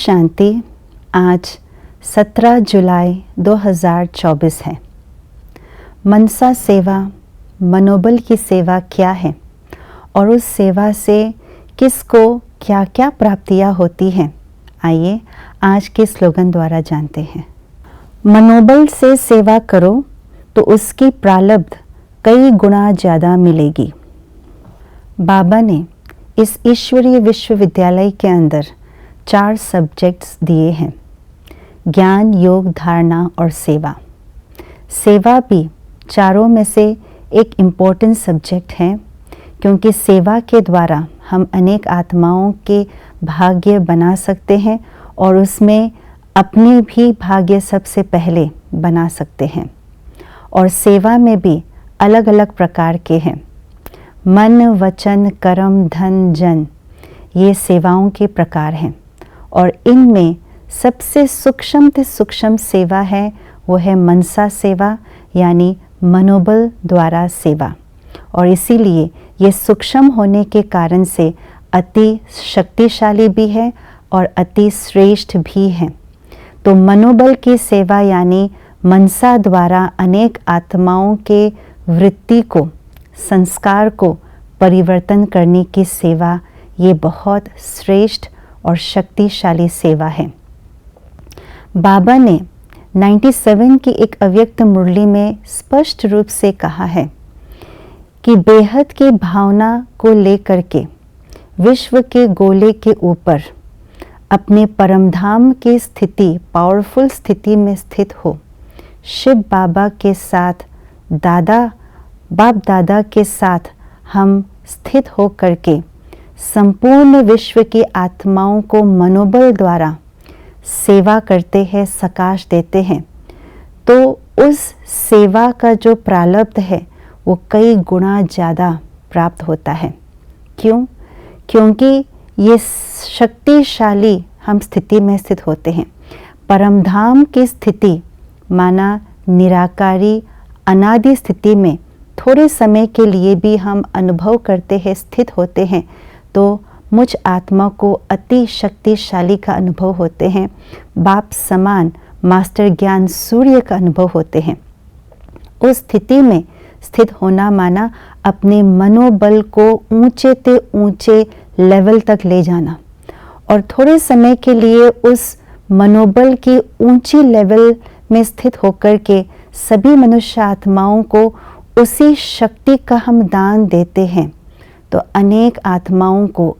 शांति। आज 17 जुलाई 2024 है। मनसा सेवा, मनोबल की सेवा क्या है और उस सेवा से किसको क्या क्या प्राप्तियां होती हैं, आइए आज के स्लोगन द्वारा जानते हैं। मनोबल से सेवा करो तो उसकी प्रारब्ध कई गुना ज़्यादा मिलेगी। बाबा ने इस ईश्वरीय विश्वविद्यालय के अंदर 4 सब्जेक्ट्स दिए हैं: ज्ञान, योग, धारणा और सेवा। सेवा भी चारों में से एक इम्पोर्टेंट सब्जेक्ट है, क्योंकि सेवा के द्वारा हम अनेक आत्माओं के भाग्य बना सकते हैं और उसमें अपने भी भाग्य सबसे पहले बना सकते हैं। और सेवा में भी अलग अलग प्रकार के हैं। मन, वचन, कर्म, धन, जन, ये सेवाओं के प्रकार हैं और इनमें सबसे सूक्ष्म सेवा है, वो है मनसा सेवा, यानी मनोबल द्वारा सेवा। और इसीलिए ये सूक्ष्म होने के कारण से अति शक्तिशाली भी है और अति श्रेष्ठ भी है। तो मनोबल की सेवा यानी मनसा द्वारा अनेक आत्माओं के वृत्ति को, संस्कार को परिवर्तन करने की सेवा, ये बहुत श्रेष्ठ और शक्तिशाली सेवा है। बाबा ने 97 की एक अव्यक्त मुरली में स्पष्ट रूप से कहा है कि बेहद की भावना को लेकर के विश्व के गोले के ऊपर अपने परमधाम की स्थिति, पावरफुल स्थिति में स्थित हो, शिव बाबा के साथ, बाप दादा के साथ हम स्थित हो करके संपूर्ण विश्व की आत्माओं को मनोबल द्वारा सेवा करते हैं, सकाश देते हैं, तो उस सेवा का जो प्रारब्ध है वो कई गुना ज़्यादा प्राप्त होता है। क्यों? क्योंकि ये शक्तिशाली हम स्थिति में स्थित होते हैं। परमधाम की स्थिति माना निराकारी अनादि स्थिति में थोड़े समय के लिए भी हम अनुभव करते हैं, स्थित होते हैं, तो मुझ आत्मा को अति शक्तिशाली का अनुभव होते हैं। बाप समान मास्टर ज्ञान सूर्य का अनुभव होते हैं। उस स्थिति में स्थित होना माना अपने मनोबल को ऊंचे से ऊंचे लेवल तक ले जाना और थोड़े समय के लिए उस मनोबल की ऊंची लेवल में स्थित होकर के सभी मनुष्य आत्माओं को उसी शक्ति का हम दान देते हैं, तो अनेक आत्माओं को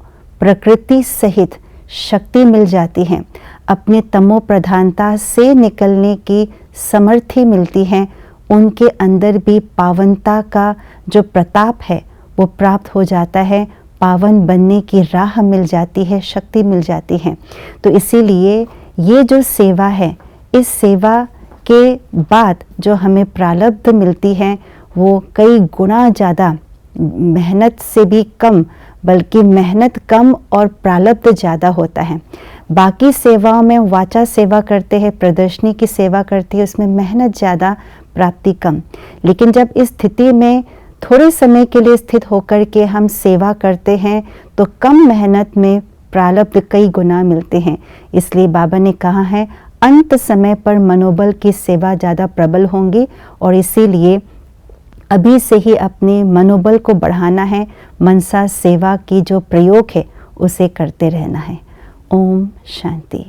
प्रकृति सहित शक्ति मिल जाती है। अपने तमो प्रधानता से निकलने की समर्थी मिलती है। उनके अंदर भी पावनता का जो प्रताप है वो प्राप्त हो जाता है। पावन बनने की राह मिल जाती है, शक्ति मिल जाती है। तो इसीलिए ये जो सेवा है, इस सेवा के बाद जो हमें प्रारब्ध मिलती है वो कई गुना ज़्यादा, मेहनत से भी कम, बल्कि मेहनत कम और प्रारब्ध ज़्यादा होता है। बाकी सेवाओं में वाचा सेवा करते हैं, प्रदर्शनी की सेवा करते हैं, उसमें मेहनत ज़्यादा, प्राप्ति कम। लेकिन जब इस स्थिति में थोड़े समय के लिए स्थित होकर के हम सेवा करते हैं तो कम मेहनत में प्रारब्ध कई गुना मिलते हैं। इसलिए बाबा ने कहा है अंत समय पर मनोबल की सेवा ज़्यादा प्रबल होंगी और इसीलिए अभी से ही अपने मनोबल को बढ़ाना है। मनसा सेवा की जो प्रयोग है उसे करते रहना है। ओम शांति।